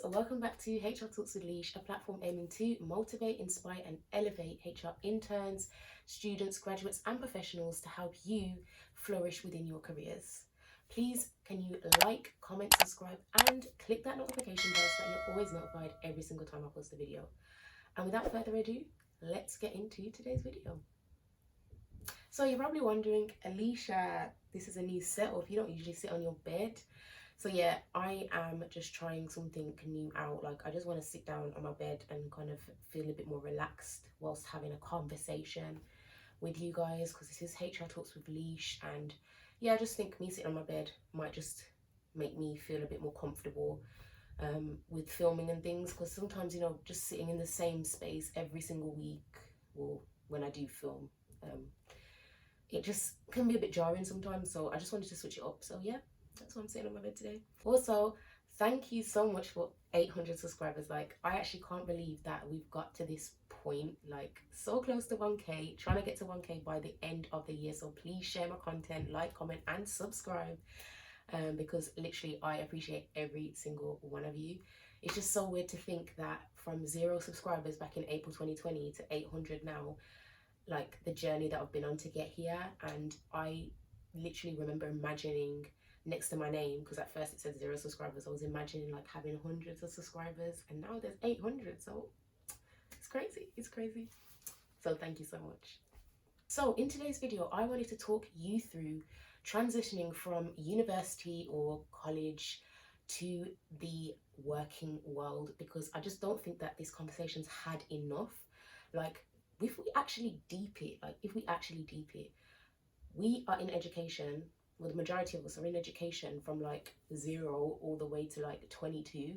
welcome back to HR Talks with Lish, a platform aiming to motivate, inspire and elevate HR interns, students, graduates and professionals to help you flourish within your careers. Please can you like, comment, subscribe and click that notification bell so that you're always notified every single time I post a video. And without further ado, let's get into today's video. So you're probably wondering, Alicia, this is a new setup. You don't usually sit on your bed. So yeah, I am just trying something new out. Like, I just want to sit down on my bed and kind of feel a bit more relaxed whilst having a conversation with you guys, because this is HR Talks with Lish, and yeah, I just think me sitting on my bed might just make me feel a bit more comfortable with filming and things, because sometimes, you know, just sitting in the same space every single week, well, when I do film, it just can be a bit jarring sometimes. So I just wanted to switch it up. So yeah, that's why I'm sitting on my bed today. Also, thank you so much for 800 subscribers. Like, I actually can't believe that we've got to this point, like so close to 1k, trying to get to 1k by the end of the year. So please share my content, like, comment and subscribe, because literally I appreciate every single one of you. It's just so weird to think that from 0 subscribers back in April 2020 to 800 now, like the journey that I've been on to get here. And I literally remember imagining next to my name, because at first it said 0 subscribers, I was imagining like having hundreds of subscribers, and now there's 800. So it's crazy. So thank you so much. So in today's video, I wanted to talk you through transitioning from university or college to the working world, because I just don't think that this conversation's had enough. Like, if we actually deep it, we are in education. Well, the majority of us are in education from like 0 all the way to like 22,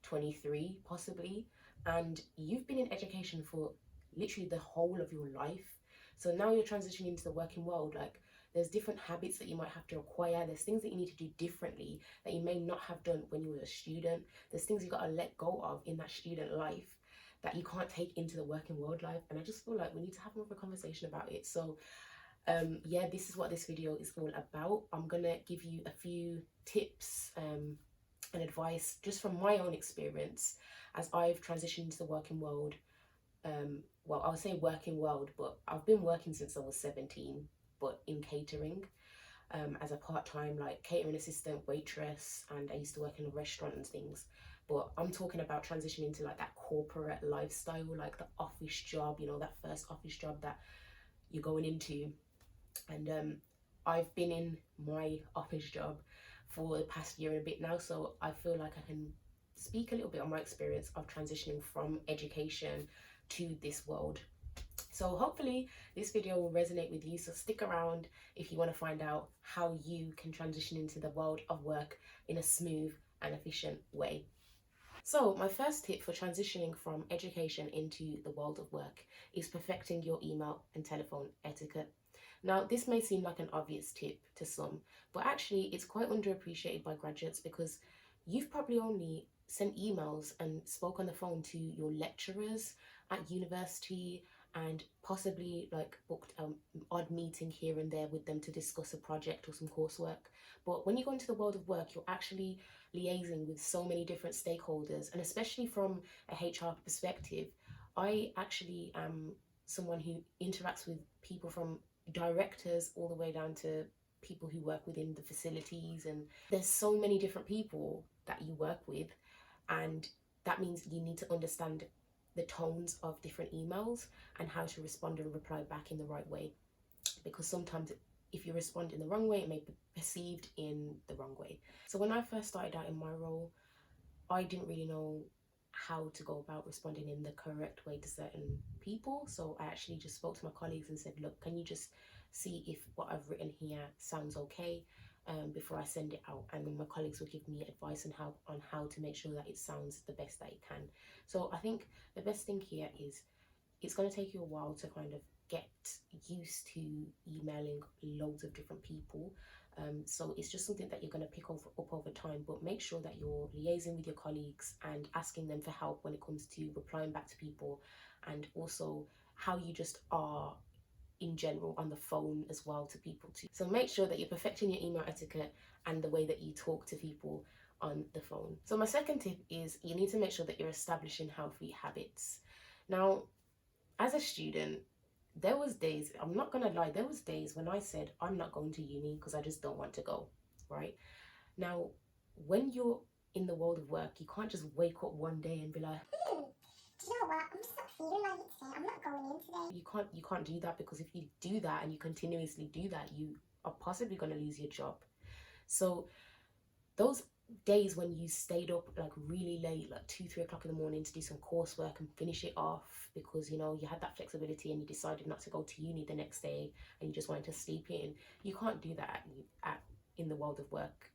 23 possibly. And you've been in education for literally the whole of your life. So now you're transitioning into the working world. Like, there's different habits that you might have to acquire. There's things that you need to do differently that you may not have done when you were a student. There's things you got to let go of in that student life that you can't take into the working world life. And I just feel like we need to have more of a conversation about it. So yeah, this is what this video is all about. I'm gonna give you a few tips and advice just from my own experience as I've transitioned into the working world. Well, I would say working world, but I've been working since I was 17, but in catering, as a part-time like catering assistant, waitress, and I used to work in a restaurant and things. But I'm talking about transitioning to like that corporate lifestyle, like the office job, you know, that first office job that you're going into. And I've been in my office job for the past year and a bit now, so I feel like I can speak a little bit on my experience of transitioning from education to this world. So hopefully this video will resonate with you, so stick around if you want to find out how you can transition into the world of work in a smooth and efficient way. So my first tip for transitioning from education into the world of work is perfecting your email and telephone etiquette. Now, this may seem like an obvious tip to some, but actually it's quite underappreciated by graduates, because you've probably only sent emails and spoke on the phone to your lecturers at university, and possibly like booked an odd meeting here and there with them to discuss a project or some coursework. But when you go into the world of work, you're actually liaising with so many different stakeholders, and especially from a HR perspective, I actually am someone who interacts with people from directors all the way down to people who work within the facilities, and there's so many different people that you work with, and that means you need to understand the tones of different emails and how to respond and reply back in the right way, because sometimes if you respond in the wrong way, it may be perceived in the wrong way. So when I first started out in my role, I didn't really know how to go about responding in the correct way to certain people. So I actually just spoke to my colleagues and said, look, can you just see if what I've written here sounds okay before I send it out? And then my colleagues would give me advice on how to make sure that it sounds the best that it can. So I think the best thing here is it's going to take you a while to kind of get used to emailing loads of different people. So it's just something that you're going to pick up over time, but make sure that you're liaising with your colleagues and asking them for help when it comes to replying back to people, and also how you just are in general on the phone as well to people too. So make sure that you're perfecting your email etiquette and the way that you talk to people on the phone. So my second tip is you need to make sure that you're establishing healthy habits. Now, as a student, there was days, I'm not gonna lie, there was days when I said I'm not going to uni because I just don't want to go, right? Now, when you're in the world of work, you can't just wake up one day and be like, do you know what? I'm just not feeling like it today. I'm not going in today. You can't do that, because if you do that and you continuously do that, you are possibly going to lose your job. So those days when you stayed up like really late, like 2-3 o'clock in the morning, to do some coursework and finish it off because you had that flexibility and you decided not to go to uni the next day and you just wanted to sleep in, you can't do that in the world of work.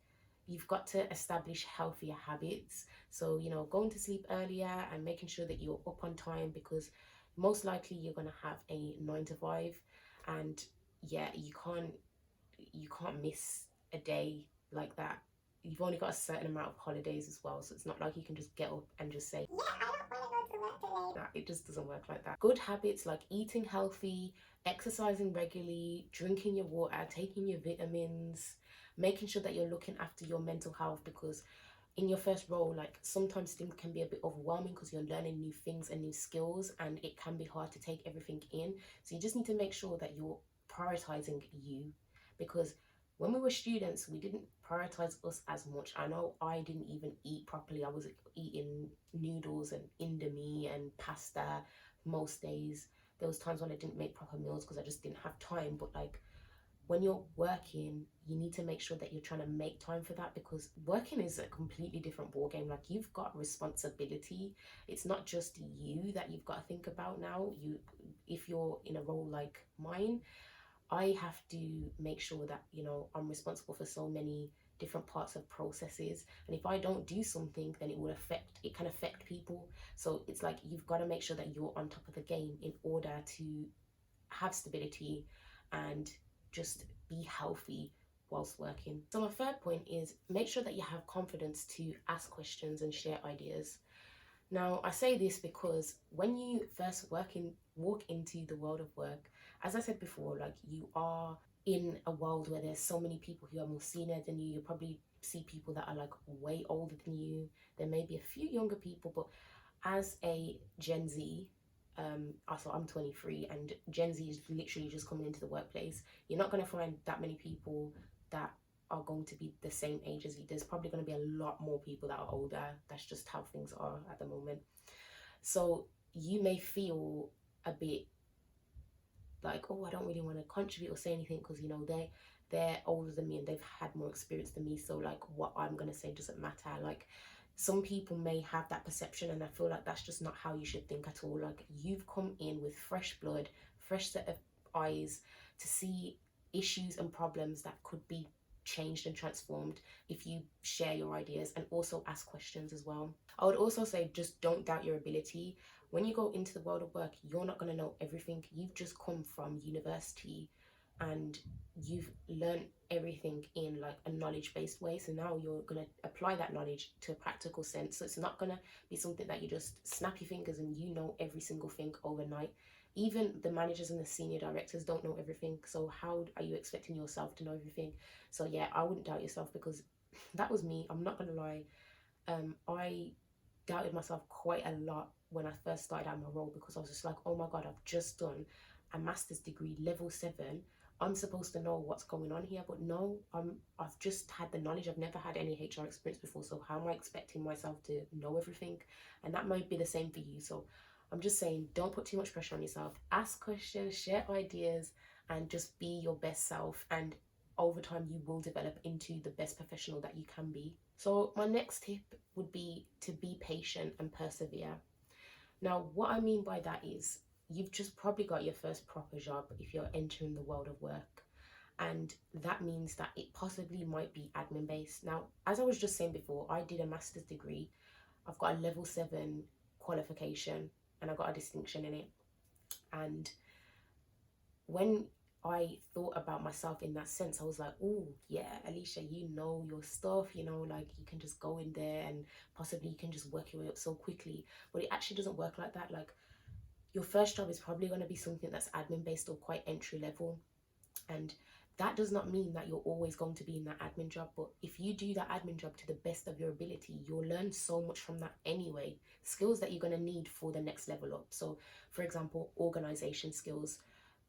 You've got to establish healthier habits. So going to sleep earlier and making sure that you're up on time, because most likely you're going to have a 9 to 5, and yeah, you can't miss a day like that. You've only got a certain amount of holidays as well, so it's not like you can just get up and just say, Yeah, I don't want to go to work today. nah, it just doesn't work like that. Good habits like eating healthy, exercising regularly, drinking your water, taking your vitamins, making sure that you're looking after your mental health, because in your first role, like sometimes things can be a bit overwhelming because you're learning new things and new skills, and it can be hard to take everything in. So you just need to make sure that you're prioritizing you, because when we were students, we didn't prioritize us as much. I know I didn't even eat properly. I was eating noodles and indomie and pasta most days. There was times when I didn't make proper meals because I just didn't have time. But like, when you're working, you need to make sure that you're trying to make time for that, because working is a completely different ball game. Like, you've got responsibility. It's not just you that you've got to think about now. If you're in a role like mine, I have to make sure that I'm responsible for so many different parts of processes, and if I don't do something, then it can affect people. So it's like you've got to make sure that you're on top of the game in order to have stability and just be healthy whilst working. So my third point is make sure that you have confidence to ask questions and share ideas. Now, I say this because when you first walk into the world of work, as I said before, like, you are in a world where there's so many people who are more senior than you. You probably see people that are like way older than you. There may be a few younger people, but as a Gen Z, so I'm 23, and Gen Z is literally just coming into the workplace. You're not going to find that many people that are going to be the same age as you. There's probably going to be a lot more people that are older. That's just how things are at the moment. So you may feel a bit like, oh, I don't really want to contribute or say anything because they're older than me and they've had more experience than me. So like, what I'm gonna say doesn't matter. Like, some people may have that perception, and I feel like that's just not how you should think at all. Like, you've come in with fresh blood, fresh set of eyes to see issues and problems that could be changed and transformed if you share your ideas and also ask questions as well. I would also say, just don't doubt your ability. When you go into the world of work, you're not going to know everything. You've just come from university and you've learned everything in like a knowledge-based way. So now you're going to apply that knowledge to a practical sense. So it's not going to be something that you just snap your fingers and every single thing overnight. Even the managers and the senior directors don't know everything. So how are you expecting yourself to know everything? So yeah, I wouldn't doubt yourself, because that was me. I'm not going to lie. I doubted myself quite a lot when I first started out my role, because I was just like, oh my God, I've just done a master's degree, level 7. I'm supposed to know what's going on here, but no, I've just had the knowledge. I've never had any HR experience before, so how am I expecting myself to know everything? And that might be the same for you. So I'm just saying, don't put too much pressure on yourself. Ask questions, share ideas, and just be your best self. And over time, you will develop into the best professional that you can be. So my next tip would be to be patient and persevere. Now, what I mean by that is, you've just probably got your first proper job if you're entering the world of work. And that means that it possibly might be admin based. Now, as I was just saying before, I did a master's degree. I've got a level 7 qualification and I got a distinction in it. And when I thought about myself in that sense, I was like, oh yeah, Alicia, you know your stuff, like, you can just go in there and possibly you can just work your way up so quickly. But it actually doesn't work like that. Like, your first job is probably going to be something that's admin based or quite entry level. And that does not mean that you're always going to be in that admin job. But if you do that admin job to the best of your ability, you'll learn so much from that anyway. Skills that you're going to need for the next level up. So, for example, organization skills,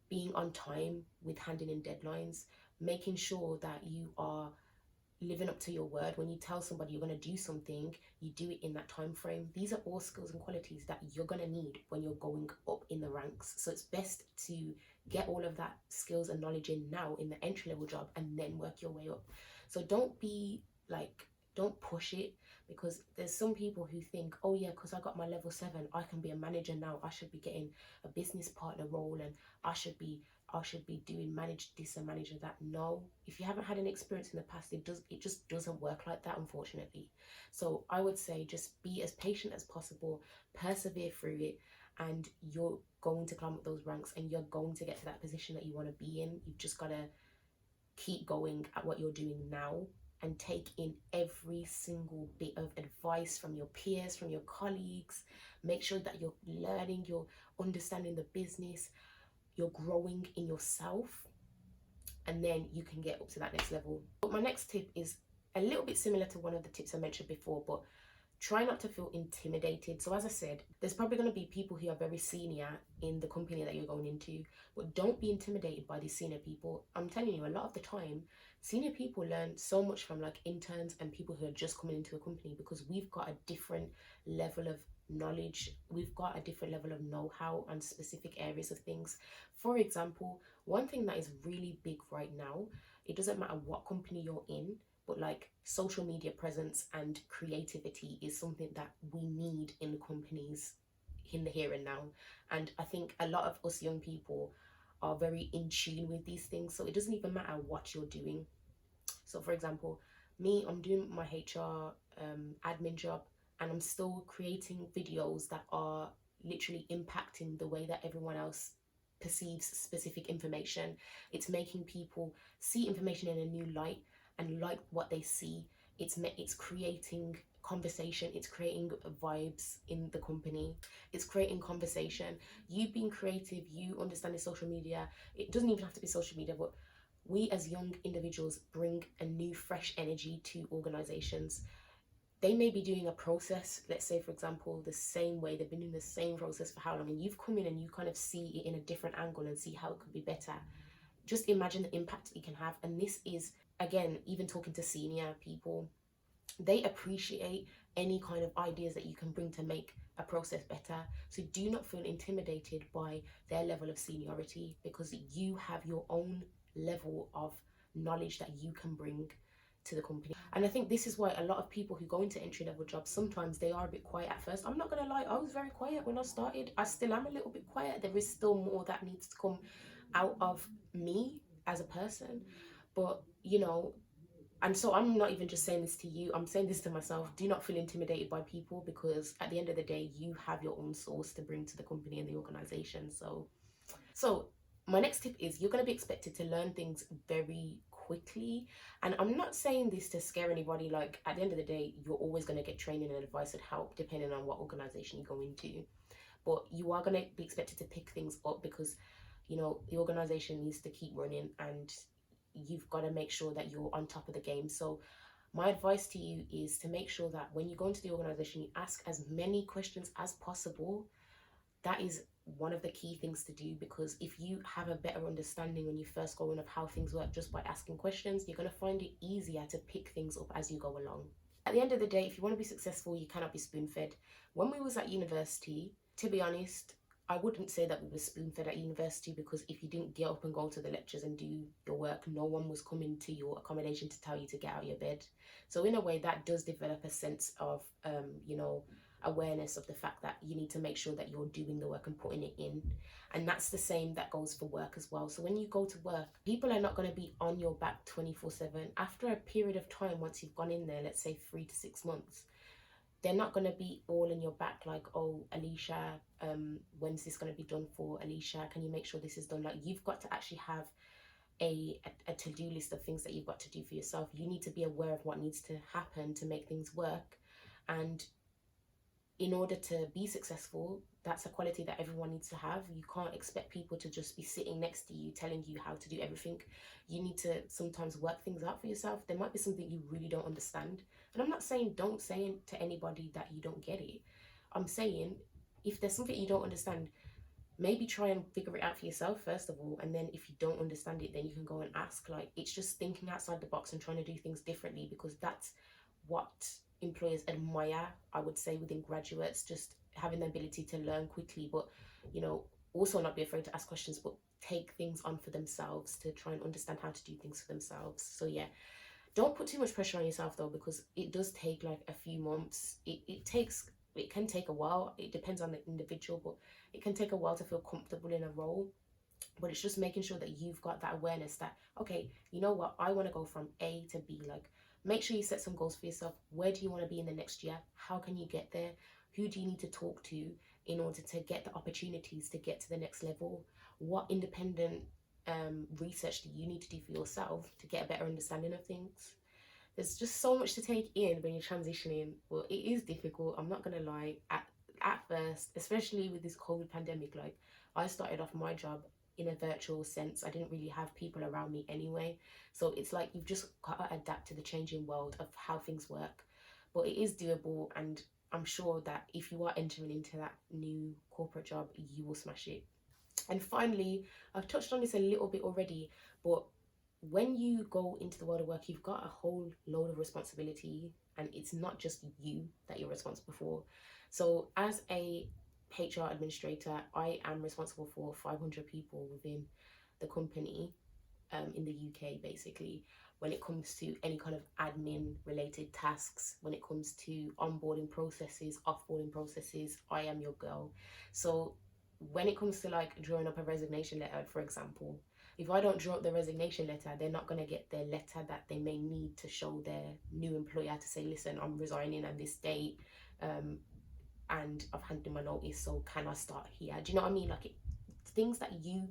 being on time with handing in deadlines, making sure that you are living up to your word. When you tell somebody you're going to do something, you do it in that time frame. These are all skills and qualities that you're going to need when you're going up in the ranks. So it's best to get all of that skills and knowledge in now in the entry level job and then work your way up. So don't push it, because there's some people who think, oh yeah, because I got my level 7, I can be a manager now. I should be getting a business partner role, and I should be doing manage this and manage that. No, if you haven't had an experience in the past, it just doesn't work like that, unfortunately. So I would say just be as patient as possible, persevere through it, and you're going to climb up those ranks and you're going to get to that position that you want to be in. You've just got to keep going at what you're doing now and take in every single bit of advice from your peers, from your colleagues. Make sure that you're learning, you're understanding the business, you're growing in yourself, and then you can get up to that next level. But my next tip is a little bit similar to one of the tips I mentioned before, but try not to feel intimidated. So as I said, there's probably going to be people who are very senior in the company that you're going into, but don't be intimidated by these senior people. I'm telling you, a lot of the time, senior people learn so much from like interns and people who are just coming into a company, because we've got a different level of knowledge, we've got a different level of know-how on specific areas of things. For example, one thing that is really big right now, it doesn't matter what company you're in, but like social media presence and creativity is something that we need in the companies in the here and now. And I think a lot of us young people are very in tune with these things, so it doesn't even matter what you're doing. So for example, me, I'm doing my HR admin job, and I'm still creating videos that are literally impacting the way that everyone else perceives specific information. It's making people see information in a new light and like what they see. It's creating conversation, it's creating vibes in the company, it's creating conversation. You being creative, you understanding social media, it doesn't even have to be social media, but we as young individuals bring a new fresh energy to organizations. They may be doing a process, let's say for example, the same way, they've been doing the same process for how long, and you've come in and you kind of see it in a different angle and see how it could be better. Just imagine the impact it can have. And this is, again, even talking to senior people, they appreciate any kind of ideas that you can bring to make a process better. So do not feel intimidated by their level of seniority, because you have your own level of knowledge that you can bring to the company. And I think this is why a lot of people who go into entry level jobs, sometimes they are a bit quiet at first. I'm not gonna lie, I was very quiet when I started. I still am a little bit quiet. There is still more that needs to come out of me as a person. But you know, and so I'm not even just saying this to you, I'm saying this to myself. Do not feel intimidated by people, because at the end of the day, you have your own source to bring to the company and the organization. So my next tip is, you're going to be expected to learn things very quickly. And I'm not saying this to scare anybody. Like, at the end of the day, you're always going to get training and advice and help depending on what organization you go into. But you are going to be expected to pick things up, because you know the organization needs to keep running, and you've got to make sure that you're on top of the game. So my advice to you is to make sure that when you go into the organization, you ask as many questions as possible. That is one of the key things to do, because if you have a better understanding when you first go in of how things work just by asking questions, you're going to find it easier to pick things up as you go along. At the end of the day, if you want to be successful, you cannot be spoon-fed. When we was at university, to be honest, I wouldn't say that we were spoon-fed at university, because if you didn't get up and go to the lectures and do your work, no one was coming to your accommodation to tell you to get out of your bed. So in a way, that does develop a sense of, awareness of the fact that you need to make sure that you're doing the work and putting it in. And that's the same that goes for work as well. So when you go to work, people are not going to be on your back 24/7. After a period of time, once you've gone in there, let's say 3 to 6 months, they're not going to be all in your back like, oh, Alicia, when's this going to be done for? Alicia, can you make sure this is done? Like, you've got to actually have a to-do list of things that you've got to do for yourself. You need to be aware of what needs to happen to make things work. And in order to be successful, that's a quality that everyone needs to have. You can't expect people to just be sitting next to you telling you how to do everything. You need to sometimes work things out for yourself. There might be something you really don't understand. And I'm not saying don't say to anybody that you don't get it. I'm saying if there's something you don't understand, maybe try and figure it out for yourself first of all, and then if you don't understand it, then you can go and ask. Like, it's just thinking outside the box and trying to do things differently, because that's what employers admire, I would say, within graduates, just having the ability to learn quickly, but also not be afraid to ask questions, but take things on for themselves to try and understand how to do things for themselves. So yeah, don't put too much pressure on yourself though, because it does take like a few months. It can take a while. It depends on the individual, but it can take a while to feel comfortable in a role. But it's just making sure that you've got that awareness that, okay, you know what, I want to go from A to B. Like, make sure you set some goals for yourself. Where do you want to be in the next year? How can you get there? Who do you need to talk to in order to get the opportunities to get to the next level? What independent research do you need to do for yourself to get a better understanding of things? There's just so much to take in when you're transitioning. Well, it is difficult, I'm not gonna lie. At first, especially with this COVID pandemic, like, I started off my job in a virtual sense. I didn't really have people around me anyway, so it's like you've just got to adapt to the changing world of how things work. But it is doable, and I'm sure that if you are entering into that new corporate job, you will smash it. And finally, I've touched on this a little bit already, but when you go into the world of work, you've got a whole load of responsibility, and it's not just you that you're responsible for. So as a HR administrator, I am responsible for 500 people within the company, in the UK basically, when it comes to any kind of admin related tasks, when it comes to onboarding processes, offboarding processes, I am your girl. So when it comes to like drawing up a resignation letter, for example, if I don't draw up the resignation letter, they're not going to get their letter that they may need to show their new employer to say, listen, I'm resigning on this date, and I've handed in my notice, so can I start here? Do you know what I mean? Like, things that you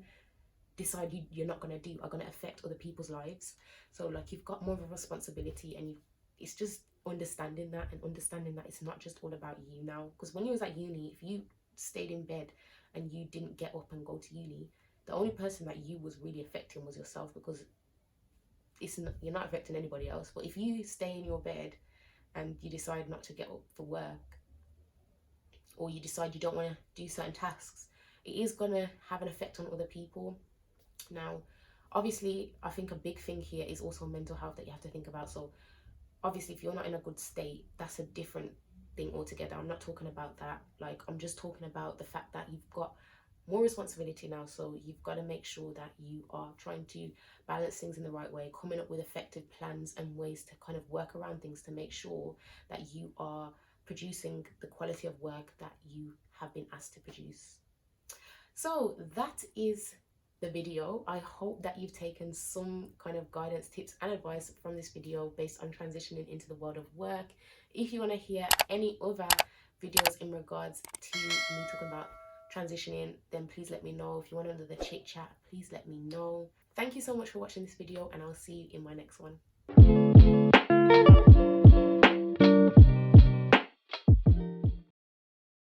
decide you're not going to do are going to affect other people's lives. So like, you've got more of a responsibility, and it's just understanding that, and understanding that it's not just all about you now. Because when you was at uni, if you stayed in bed and you didn't get up and go to uni, the only person that you was really affecting was yourself, because you're not affecting anybody else. But if you stay in your bed and you decide not to get up for work, or you decide you don't want to do certain tasks, it is going to have an effect on other people. Now, obviously, I think a big thing here is also mental health that you have to think about. So obviously, if you're not in a good state, that's a different thing altogether. I'm not talking about that. Like, I'm just talking about the fact that you've got more responsibility now, so you've got to make sure that you are trying to balance things in the right way, coming up with effective plans and ways to kind of work around things to make sure that you are producing the quality of work that you have been asked to produce. So that is the video. I hope that you've taken some kind of guidance, tips and advice from this video based on transitioning into the world of work. If you want to hear any other videos in regards to me talking about transitioning, then please let me know. If you want another chit chat, please let me know. Thank you so much for watching this video, and I'll see you in my next one.